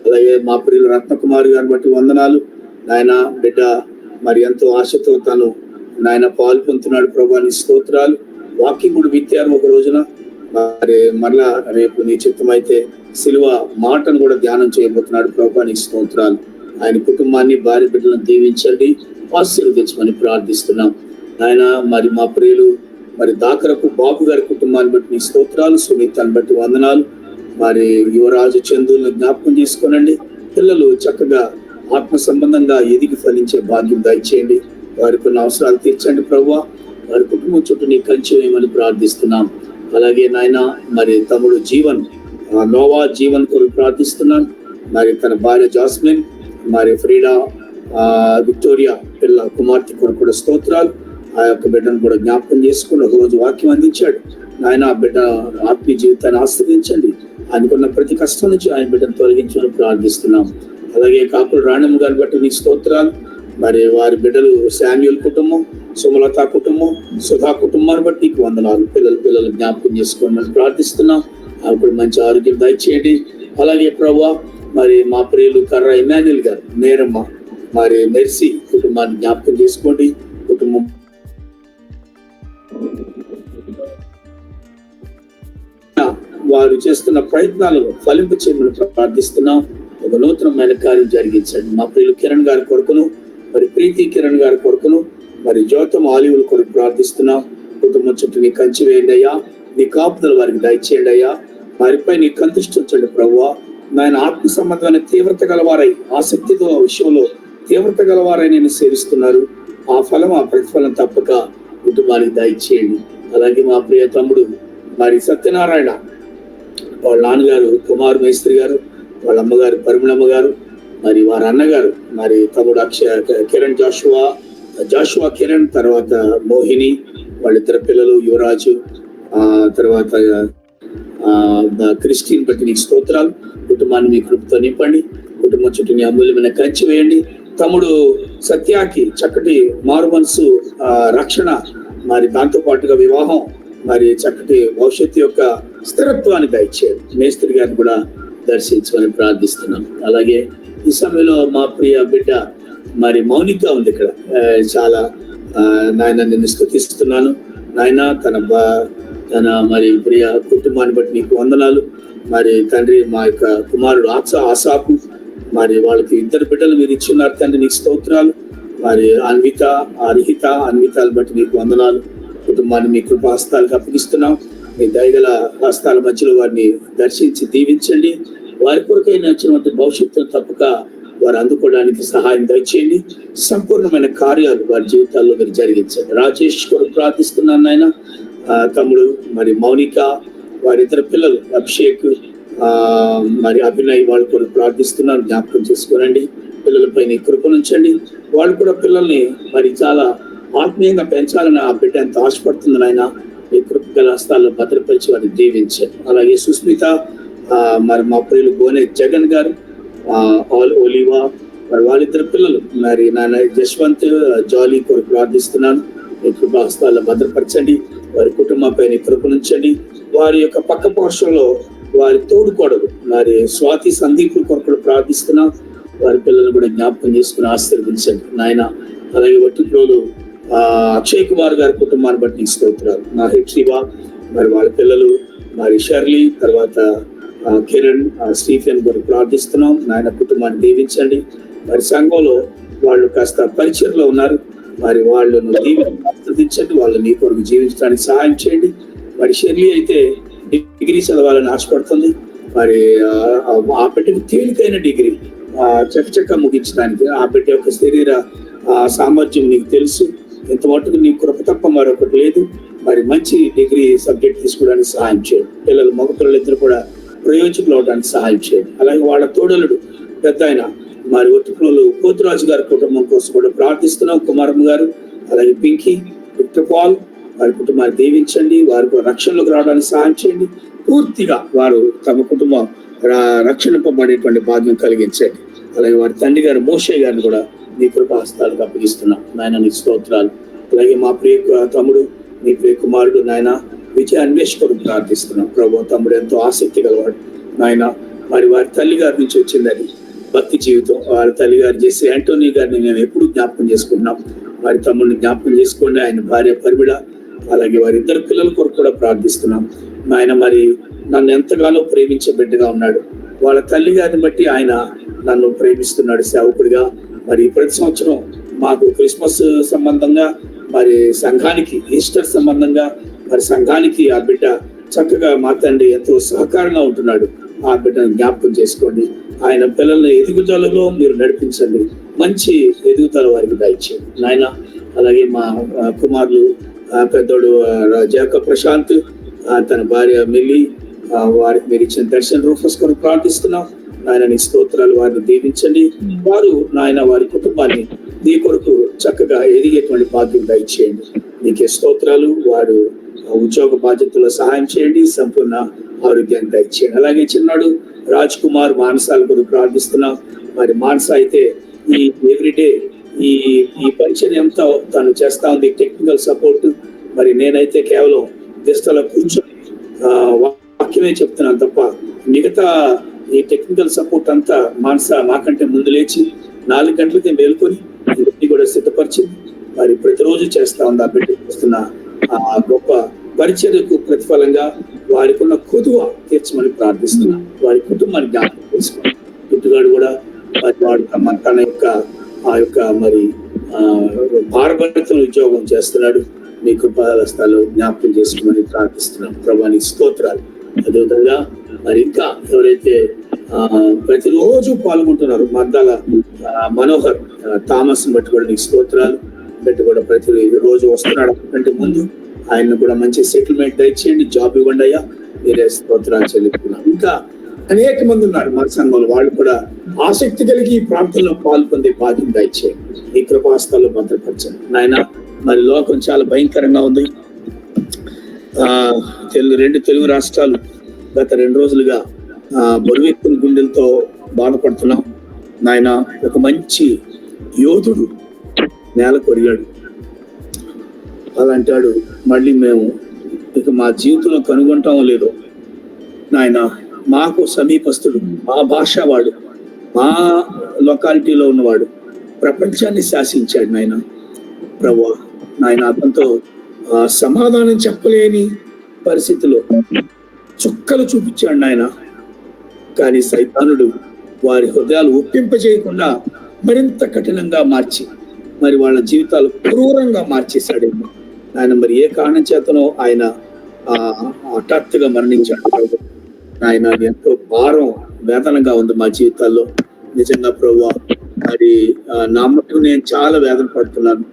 అలాగే మా ప్రియులు రత్నకుమారి గారిని బట్టి వందనాలు నాయన. బిడ్డ మరి ఎంతో ఆశతో తను నాయన పాల్గొంటున్నాడు ప్రభా, నీ స్తోత్రాలు. వాకింగ్ కూడా విత్తారు ఒక రోజున, మరి మరలా రేపు నీ చిత్తమైతే సిలువ మాటను కూడా ధ్యానం చేయబోతున్నాడు ప్రభా, నీ స్తోత్రాలు. ఆయన కుటుంబాన్ని భార్య బిడ్డలను దీవించండి, ఆశీర్వదించమని ప్రార్థిస్తున్నాం ఆయన. మరి మా ప్రియులు మరి దాకరపు బాబు గారి కుటుంబాన్ని బట్టి నీ స్తోత్రాలు, సునీతాన్ని బట్టి వందనాలు. మరి యువరాజు చందులను జ్ఞాపకం చేసుకోనండి, పిల్లలు చక్కగా ఆత్మ సంబంధంగా ఎదిగి ఫలించే భాగ్యం దయచేయండి, వారికి ఉన్న అవసరాలు తీర్చండి ప్రభువా. వారి కుటుంబం చుట్టూ నీ కంచె వేయమని ప్రార్థిస్తున్నాం. అలాగే నాయన మరి తమ్ముడు జీవన్, నోవా జీవన్ కొరకు ప్రార్థిస్తున్నాను. మరి తన భార్య జాస్మిన్, మరి ఫ్రీడా విక్టోరియా పిల్ల కుమార్తె కొరకు కూడా స్తోత్రాలు. ఆ యొక్క బిడ్డను కూడా జ్ఞాపకం చేసుకుని ఒక రోజు వాక్యం అందించాడు నాయన. ఆ బిడ్డ ఆత్మీయ జీవితాన్ని ఆశ్రయించండి, ఆయనకున్న ప్రతి కష్టం నుంచి ఆయన బిడ్డను తొలగించమని ప్రార్థిస్తున్నాం. అలాగే కాకుల రాణమ్మ గారిని బట్టి నీ స్తోత్రాలు. మరి వారి బిడ్డలు శామ్యూల్ కుటుంబం, సుమలత కుటుంబం, సుధా కుటుంబాన్ని బట్టి నీకు వందనాలు. పిల్లలు జ్ఞాపకం చేసుకోమని ప్రార్థిస్తున్నాం. అప్పుడు మంచి ఆరోగ్యం దయచేయండి. అలాగే ప్రభువా మరి మా ప్రియులు కర్ర ఇమాన్యుల్ గారు, నేరమ్మ, మరి మెర్సీ కుటుంబాన్ని జ్ఞాపకం చేసుకోండి. కుటుంబం వారు చేస్తున్న ప్రయత్నాలను ఫలింప చేయమని ప్రార్థిస్తున్నాం. ఒక నూతనమైన కార్యం జరిగించండి. మా ప్రియులు కిరణ్ గారి కొరకును, మరి ప్రీతి కిరణ్ గారి కొరకును, మరి జ్యోతం ఆలివుల కొరకు ప్రార్థిస్తున్నాం. కుటుంబం చుట్టూ నీ కంచి వేయండి అయ్యా, నీ కాపుదల వారికి దయచేయండి అయ్యా. వారిపై నీ కందిష్టి ఉంచండి ప్రభువా. నాయన ఆత్మ సంబంధమైన తీవ్రత గలవారై, ఆసక్తితో విషయంలో తీవ్రత గలవారై నేను సేవిస్తున్నారు. ఆ ఫలం, ఆ ప్రతిఫలం తప్పక కుటుంబానికి దయచేయండి. అలాగే మా ప్రియ తమ్ముడు మరి సత్యనారాయణ, వాళ్ళ నాన్నగారు కుమార్ మేస్త్రి గారు, వాళ్ళ అమ్మగారు పరిమళమ్మ గారు, మరి వారి అన్నగారు మరి తమ్ముడు కిరణ్ జాషువా కిరణ్, తర్వాత మోహిని, వాళ్ళిద్దరు పిల్లలు యువరాజు, తర్వాత క్రిస్టిన్ బట్టి నీకు స్తోత్రాలు. కుటుంబాన్ని మీ కృపతో నింపండి, కుటుంబం చుట్టూ నీ అమూల్యమైన కంచి వేయండి. తమ్ముడు సత్యాకి చక్కటి మారు మనసు రక్షణ, మరి దాంతో పాటుగా వివాహం, మరి చక్కటి భవిష్యత్తు యొక్క స్థిరత్వాన్ని దయచేయండి. మేస్త్రి గారిని కూడా దర్శించమని ప్రార్థిస్తున్నాం. అలాగే ఈ సమయంలో మా ప్రియ బిడ్డ మరి మౌనిక ఉంది ఇక్కడ. చాలా నాయన నిన్ను స్తుతిస్తున్నాను నాయన. తన మరి ప్రియ కుటుంబాన్ని బట్టి నీకు వందనాలు. మరి తండ్రి మా యొక్క కుమారుడు ఆసాపు, మరి వాళ్ళకి 2 బిడ్డలు మీరు ఇచ్చున్నారు తండ్రి, నీకు స్తోత్రాలు. మరి అన్వితాలు బట్టి నీకు వందనాలు. కుటుంబాన్ని మీ కృప హస్తాలకు అప్పగిస్తున్నాం. మీ దయగల హస్తాల మధ్యలో వారిని దర్శించి దీవించండి. వారి కొరకైనా వచ్చినటువంటి భవిష్యత్తును తప్పక వారు అందుకోవడానికి సహాయం దయచేయండి. సంపూర్ణమైన కార్యాలు వారి జీవితాల్లో మీరు జరిగించండి. రాజేష్ కొరకు ప్రార్థిస్తున్నాను నాయన. తమ్ముడు మరి మౌనిక, వారి 2 పిల్లలు అభిషేక్, మరి అభినయ్, వాళ్ళ కొరకు ప్రార్థిస్తున్నాను. జ్ఞాపకం చేసుకోనండి, పిల్లలపై నీ కృపనుంచండి. వాళ్ళు కూడా పిల్లల్ని మరి చాలా ఆత్మీయంగా పెంచాలని ఆ బిడ్డ ఎంత ఆశపడుతుంది నాయన. మీ కృప గల హస్తాల్లో భద్రపరిచి వారిని దీవించండి. అలాగే సుస్మిత, మరి మా ప్రియులు గోనె జగన్ గారు, ఒలివా, మరి వాళ్ళిద్దరు పిల్లలు, మరి నాన్న జశ్వంత్, జాలీ కొరకు ప్రార్థిస్తున్నాను. మీ కృప హస్తాల్లో భద్రపరచండి. వారి కుటుంబంపై నీ కృపనుంచండి. వారి యొక్క పక్క పోర్షంలో వారి తోడుకోడలు మరి స్వాతి సందీప్ కొరకు ప్రార్థిస్తున్నాం. వారి పిల్లలను కూడా జ్ఞాపకం చేసుకుని ఆశీర్వదించండి నాయన. అలాగే వట్టిప్రోలు అక్షయ్ కుమార్ గారి కుటుంబాన్ని బట్టి స్తోత్రాలు. నా హెప్సివా, మరి వాళ్ళ పిల్లలు, మరి షర్లీ, తర్వాత కిరణ్ స్టీఫెన్ కొరకు ప్రార్థిస్తున్నాం. నాయన కుటుంబాన్ని దీవించండి. మరి సంఘంలో వాళ్ళు కాస్త పరిచయంలో ఉన్నారు, మరి వాళ్ళను దీవించండి, వాళ్ళు నీ కొరకు జీవించడానికి సహాయం చేయండి. మరి షెర్లీ అయితే డిగ్రీ చదవాలని ఆశపడుతుంది. మరి ఆ బిడ్డకు తేలికైన డిగ్రీ చక్క ముగించడానికి ఆ బిడ్డ యొక్క శరీర సామర్థ్యం నీకు తెలుసు. ఎంత మటుకు నీ కృప తప్ప మరొకటి లేదు. మరి మంచి డిగ్రీ సబ్జెక్ట్ తీసుకోవడానికి సహాయం చేయండి. పిల్లలు మగ పిల్లలు ఇద్దరు కూడా ప్రయోజకులు అవడానికి సహాయం చేయండి. అలాగే వాళ్ళ తోడలుడు పెద్ద ఆయన మరి ఒట్టుకులు పోతురాజు గారి కుటుంబం కోసం కూడా ప్రార్థిస్తున్నాం. కుమారమ్మ గారు, అలాగే పింకీ, విక్టర్ పాల్, వారి కుటుంబాన్ని దీవించండి. వారికి రక్షణలోకి రావడానికి సహాయం చేయండి. పూర్తిగా వారు తమ కుటుంబం రక్షింపబడేటువంటి భాగ్యం కలిగించండి. అలాగే వారి తండ్రి గారు మోషే గారిని కూడా నీ కృపాహస్తాలకు అప్పగిస్తున్నాం. నాయన నీ స్తోత్రాలు. అలాగే మా ప్రియ తమ్ముడు, నీ ప్రియ కుమారుడు నాయన విజయ అన్వేషకుడు ప్రార్థిస్తున్నాం. ప్రభు తమ్ముడు ఎంతో ఆసక్తి గలవాడు నాయన. మరి వారి తల్లి గారి నుంచి వచ్చిందని భక్తి జీవితం. వారి తల్లి గారు చేసే యాంటోనీ గారిని మేము ఎప్పుడు జ్ఞాపకం చేసుకుంటున్నాం. వారి తమ్ముడిని జ్ఞాపకం చేసుకోండి. ఆయన భార్య పరిమిళ, అలాగే వారి ఇద్దరు పిల్లల కొరకు కూడా ప్రార్థిస్తున్నాం. ఆయన మరి నన్ను ఎంతగానో ప్రేమించే బిడ్డగా ఉన్నాడు. వాళ్ళ తల్లి గారిని బట్టి ఆయన నన్ను ప్రేమిస్తున్నాడు సేవకుడిగా. మరి ప్రతి సంవత్సరం మాకు క్రిస్మస్ సంబంధంగా, మరి సంఘానికి ఈస్టర్ సంబంధంగా, మరి సంఘానికి ఆ బిడ్డ చక్కగా మా తండ్రి ఎంతో సహకారంగా ఉంటున్నాడు. ఆ బిడ్డను జ్ఞాపకం చేసుకోండి. ఆయన పిల్లల్ని ఎదుగుదలలో మీరు నడిపించండి. మంచి ఎదుగుదల వారికి దయచేయండి నాయన. అలాగే మా కుమారులు పెద్దోడు జాకబ్ ప్రశాంత్, తన భార్య మిల్లి, వారికి మీరు ఇచ్చిన దర్శన్ రూఫస్ కొరకు ప్రార్థిస్తున్నాం. నాయన నీ స్తోత్రాలు. వారిని దీవించండి. వారు నాయన వారి కుటుంబాన్ని నీ కొరకు చక్కగా ఎదిగేటువంటి బాధ్యత దయచేయండి. నీకే స్తోత్రాలు. వారు ఉద్యోగ బాధ్యతలో సహాయం చేయండి. సంపూర్ణ ఆరోగ్యాన్ని దయచేయండి. అలాగే చిన్నాడు రాజ్ కుమార్ మానసాల కొరకు ప్రార్థిస్తున్నాం. మరి మానస అయితే ఈ ఎవ్రీడే ఈ పరిచయం ఎంతో తను చేస్తా ఉంది, టెక్నికల్ సపోర్ట్. మరి నేనైతే కేవలం దిస్తలో కూర్చొని వాక్యమే చెప్తున్నాను తప్ప మిగతా ఈ టెక్నికల్ సపోర్ట్ అంతా మానస మాకంటే ముందు లేచి 4 గంటలకి మేల్కొని ఇవన్నీ కూడా సిద్ధపరిచింది. మరి ప్రతిరోజు చేస్తా ఉంది. ఆ బిడ్డ చేస్తున్న ఆ గొప్ప పరిచర్యకు ప్రతిఫలంగా వారికి ఉన్న కొదువ తీర్చమని ప్రార్థిస్తున్నా. వారి కుటుంబాన్ని జ్ఞాపకం చేసుకోండి. పుట్టుగాడు కూడా వాడు తన యొక్క ఆ యొక్క మరి భారభరితం ఉద్యోగం చేస్తున్నాడు. మీ కృపాస్థాలు జ్ఞాపకం చేసుకోమని ప్రార్థిస్తున్నాం. ప్రభాని స్తోత్రాలు. అదేవిధంగా మరి ఇంకా ఎవరైతే ప్రతిరోజు పాల్గొంటున్నారు, మద్దాల మనోహర్ థామస్ బట్టి కూడా నీకు స్తోత్రాలు. బట్టి కూడా ప్రతి రోజు వస్తున్నాడు. అంటే ముందు ఆయన కూడా మంచి సెటిల్మెంట్ దయచేయండి, జాబ్ ఇవ్వండి అయ్యా. మీరే స్తోత్రాలు చెల్లిస్తున్నాం. ఇంకా అనేక మంది ఉన్నారు మన సంఘంలో, వాళ్ళు కూడా ఆసక్తి కలిగి ఈ ప్రాంతంలో పాల్పొందే బాధ్యత దయచేయండి. ఈ కృపాస్థాల్లో భద్రపరచండి నాయన. మరి లోకం చాలా భయంకరంగా ఉంది. రెండు తెలుగు రాష్ట్రాలు గత 2 రోజులుగా బరువెక్కిన గుండెలతో బాధపడుతున్నాం నాయన. ఒక మంచి యోధుడు నేల కొరిగాడు. అలాంటాడు మళ్ళీ మేము ఇక మా జీవితంలో కనుగొంటామో లేదో నాయన. మాకు సమీపస్తుడు, మా భాష వాడు, మా లొకాలిటీలో ఉన్నవాడు, ప్రపంచాన్ని శాసించాడు నాయన. ప్రభువా నాయన, అతనితో సమాధానం చెప్పలేని పరిస్థితిలో చుక్కలు చూపించాడు నాయన. కానీ సైతానుడు వారి హృదయాలు ఒప్పింపజేయకుండా మరింత కఠినంగా మార్చి మరి వాళ్ళ జీవితాలు క్రూరంగా మార్చేశాడేమో ఆయన. మరి ఏ కారణం చేతనో ఆయన హఠాత్తుగా మరణించాడు ఆయన. ఎంతో భారం, వేదనగా ఉంది మా జీవితాల్లో నిజంగా ప్రభువా. మరి నా మట్టుకు నేను చాలా వేదన పడుతున్నాను.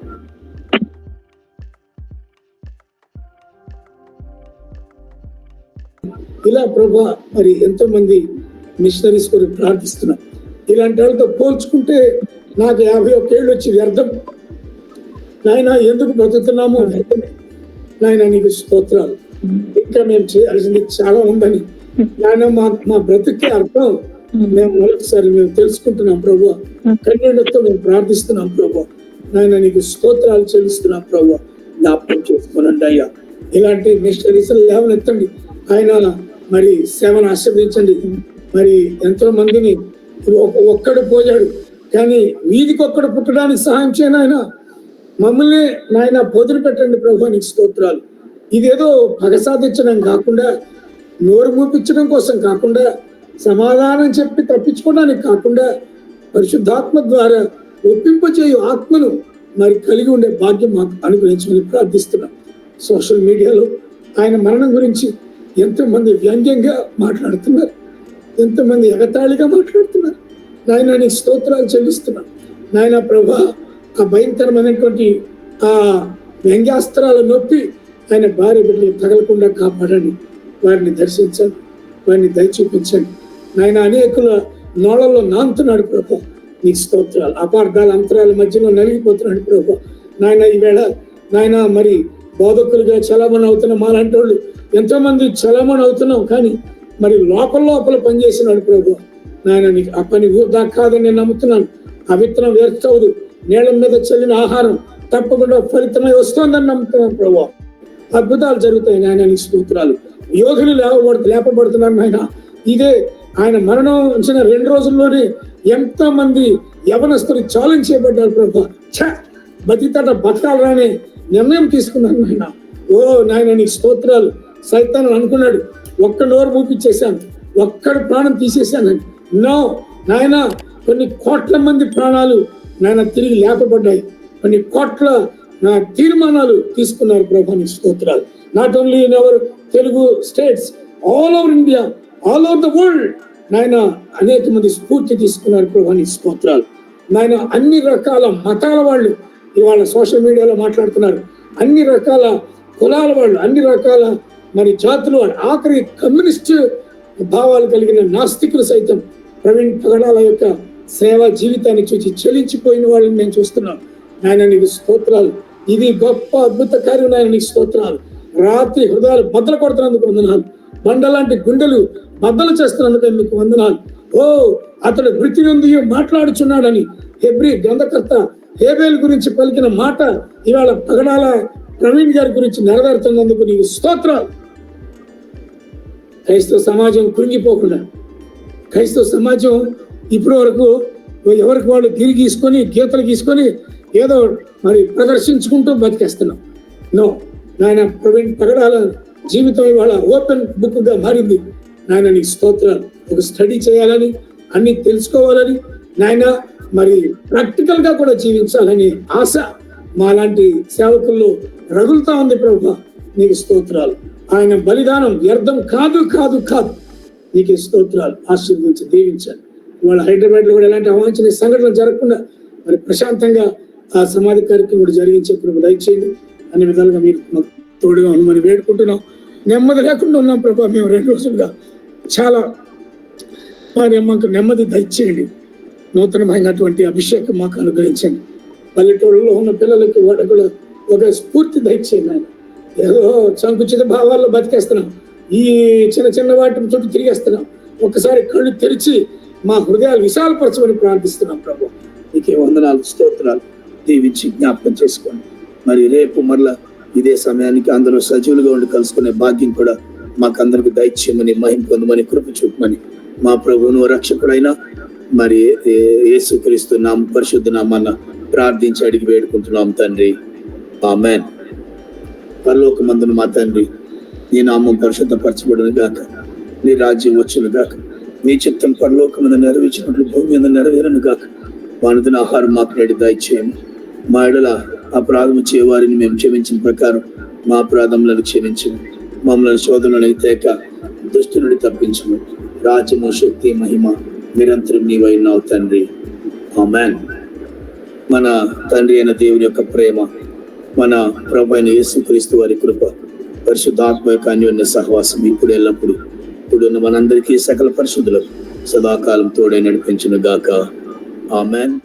ఇలా ప్రభా మరి ఎంతో మంది మిషనరీస్ కొరకు ప్రార్థిస్తున్నాం. ఇలాంటి వాళ్ళతో పోల్చుకుంటే నాకు 51 ఏళ్ళు వచ్చి వ్యర్థం నాయన. ఎందుకు బ్రతుకుతున్నాము నాయన, నీకు స్తోత్రాలు. ఇంకా మేము చేయాల్సింది చాలా ఉందని నాయన. మా బ్రతుకే అర్థం మేము మొదటిసారి మేము తెలుసుకుంటున్నాం ప్రభు. కన్నీళ్లతో మేము ప్రార్థిస్తున్నాం ప్రభు నాయన. నీకు స్తోత్రాలు చెల్లిస్తున్నాం ప్రభు. జ్ఞాపకం చేసుకోనండి అయ్యా. ఇలాంటి మిషనరీస్ లేవనెత్తండి ఆయన. మరి సేవను ఆశీర్వదించండి. మరి ఎంతో మందిని ఒక్కడు పోయాడు, కానీ వీధికి ఒక్కడు పుట్టడానికి సహాయం చేయను ఆయన. మమ్మల్ని నాయన పొదులు పెట్టండి ప్రభు. నీకు స్తోత్రాలు. ఇదేదో పగ సాధించడం కాకుండా నోరు మూపించడం కోసం కాకుండా, సమాధానం చెప్పి తప్పించుకోవడానికి కాకుండా, పరిశుద్ధాత్మ ద్వారా ఒప్పింపచేయు ఆత్మను మరి కలిగి ఉండే భాగ్యం మాకు అనుగ్రహించమని ప్రార్థిస్తున్నాం. సోషల్ మీడియాలో ఆయన మరణం గురించి ఎంతోమంది వ్యంగ్యంగా మాట్లాడుతున్నారు, ఎంతోమంది ఎగతాళిగా మాట్లాడుతున్నారు. నాయన నీకు స్తోత్రాలు చెల్లిస్తున్నాం. నాయన ప్రభా, ఆ భయంకరమైనటువంటి ఆ వ్యంగ్యాస్త్రాల నొప్పి ఆయన భార్య బిడ్డలు తగలకుండా కాపాడండి. వారిని దర్శించండి, వారిని దయ చూపించండి. నాయన అనేకుల నోళ్ళలో నాంతున్నాడు ప్రభా, నీకు స్తోత్రాలు. అపార్థాల అంతరాల మధ్యలో నలిగిపోతున్నాడు ప్రభా. నాయన ఈవేళ నాయన మరి బోధకులుగా చలామణి అవుతున్న మాలాంటి వాళ్ళు ఎంతో మంది చలామణి అవుతున్నాం, కానీ మరి లోపల పనిచేసినాడు ప్రభు. నాయన నీకు ఆ పని వృధా కాదని నేను నమ్ముతున్నాను. ఆ విత్తనం వ్యర్థవదు, నీళ్ళ మీద చల్లిన ఆహారం తప్పకుండా ఫలితమై వస్తుందని నమ్ముతున్నాను ప్రభు. అద్భుతాలు జరుగుతాయి నాయన, నీకు స్తోత్రాలు. యోధులు లేపబడుతున్నారు నాయన. ఇదే ఆయన మరణించిన 2 రోజుల్లోనే ఎంతో మంది యవనస్తులు ఛాలెంజ్ చేయబడ్డారు ప్రభు. బతితట బతకాలనే నిర్ణయం తీసుకున్నాను నాయన. ఓ నాయన నీకు స్తోత్రాలు. సైతాను అనుకున్నాడు, ఒక్క నోరు మూపించేశాను, ఒక్కడి ప్రాణం తీసేశానని. నో నాయన, కొన్ని కోట్ల మంది ప్రాణాలు నాయన తిరిగి లేపబడ్డాయి. కొన్ని కోట్ల తీర్మానాలు తీసుకున్నారు ప్రభు, నీకు స్తోత్రాలు. Not only in our Telugu states, all over India, all over the world నాయన అనేక మంది స్ఫూర్తి తీసుకున్నారు ప్రభు, నీకు స్తోత్రాలు. నాయన అన్ని రకాల మతాల వాళ్ళు ఇవాళ సోషల్ మీడియాలో మాట్లాడుతున్నారు, అన్ని రకాల కులాల వాళ్ళు, అన్ని రకాల మరి జాతుల వాళ్ళు, ఆఖరి కమ్యూనిస్ట్ భావాలు కలిగిన నాస్తికులు సైతం ప్రవీణ్ పగడాల యొక్క సేవా జీవితాన్ని చూసి చెలించిపోయిన వాళ్ళని నేను చూస్తున్నాను. నాయన నీకు స్తోత్రాలు. ఇది గొప్ప అద్భుత కార్యం నాయన, నీకు స్తోత్రాలు. రాత్రి హృదయాలు బద్దలు కొడుతున్నందుకు వందనాలు. బండలాంటి గుండెలు బద్దలు చేస్తున్నందుకు మీకు వందనాలు. ఓ అతడు మృతి నుండి మాట్లాడుచున్నాడని హెబ్రీ గ్రంథకర్త హేబేలు గురించి పలికిన మాట ఇవాళ పగడాల ప్రవీణ్ గారి గురించి నెరవేరుతున్నందుకు నీకు స్తోత్రాలు. క్రైస్తవ సమాజం కృంగిపోకుండా, క్రైస్తవ సమాజం ఇప్పటి వరకు ఎవరికి వాళ్ళు గీసుకొని గీతలు గీసుకొని ఏదో మరి ప్రదర్శించుకుంటూ బతికేస్తున్నాం. నో నాయన, ప్రవీణ్ పగడాల జీవితం ఇవాళ ఓపెన్ బుక్ గా మారింది. నాయన నీకు స్తోత్రాలు. ఒక స్టడీ చేయాలని, అన్ని తెలుసుకోవాలని, నాయన మరి ప్రాక్టికల్ గా కూడా జీవించాలని ఆశ మాలాంటి సేవకుల్లో రగులుతా ఉంది ప్రభు, నీకు స్తోత్రాలు. ఆయన బలిదానం వ్యర్థం కాదు కాదు కాదు. నీకు స్తోత్రాలు. ఆశీర్వదించి దీవించాలి. ఇవాళ హైదరాబాద్ లో కూడా ఎలాంటి అవాంఛనీయ సంఘటనలు జరగకుండా మరి ప్రశాంతంగా ఆ సమాధి కార్యక్రమం కూడా జరిగించే ప్రభు దయచేయండి. అన్ని విధాలుగా మీరు మాకు తోడుగా ఉండమని వేడుకుంటున్నాం. నెమ్మది లేకుండా ఉన్నాం ప్రభు. మేము 2 రోజులుగా చాలా మాకు నెమ్మది దయచేయండి. నూతనమైనటువంటి అభిషేకం మాకు అనుగ్రహించండి. పల్లెటూళ్ళలో ఉన్న పిల్లలకి వాడు కూడా ఒక స్ఫూర్తి దయచేయండి. ఆయన ఏదో సంకుచిత భావాల్లో బతికేస్తున్నాం, ఈ చిన్న వాటి చుట్టూ తిరిగేస్తున్నాం. ఒక్కసారి కళ్ళు తెరిచి మా హృదయాలు విశాలపరచమని ప్రార్థిస్తున్నాం ప్రభు. నీకే వందనాలు, స్తోత్రాలు. దీవించి జ్ఞాపకం చేసుకోండి. మరి రేపు మరలా ఇదే సమయానికి అందరూ సజీవులుగా ఉండి కలుసుకునే భాగ్యం కూడా మాకందరికి దయచేయమని, మహిమ పొందమని, కృప చూపమని మా ప్రభువును రక్షకుడైన మరి యేసుక్రీస్తు నామ పరిశుద్ధ నామాన ప్రార్థించి అడిగి వేడుకుంటున్నాం తండ్రి. ఆమేన్. పరలోకమందున మా తండ్రి, నీ నామం పరిశుద్ధపరచబడును గాక, నీ రాజ్యం వచ్చును గాక, నీ చిత్తం పరలోకమందు నెరవేర్చినట్లు భూమి మీద నెరవేరును గాక. వానుదిన ఆహారం మాకు నేడు దయచేయము. మా ఎడల అపరాధము చేయవారిని మేము క్షమించిన ప్రకారం మా అపరాధములను క్షమించము. మమ్మల్ని శోధనలను తేక దుష్టు నుండి తప్పించము. రాజ్యము, శక్తి, మహిమ నిరంతరం నీవైనావు తండ్రి. ఆమేన్. మన తండ్రి అయిన దేవుని యొక్క ప్రేమ, మన ప్రభు అయిన యేసుక్రీస్తు వారి కృప, పరిశుద్ధాత్మ యొక్క అన్యోన్య సహవాసం ఇప్పుడు ఎల్లప్పుడు ఇప్పుడున్న మనందరికీ సకల పరిశుద్ధులకు సదాకాలం తోడై నడిపించును గాక. ఆమేన్.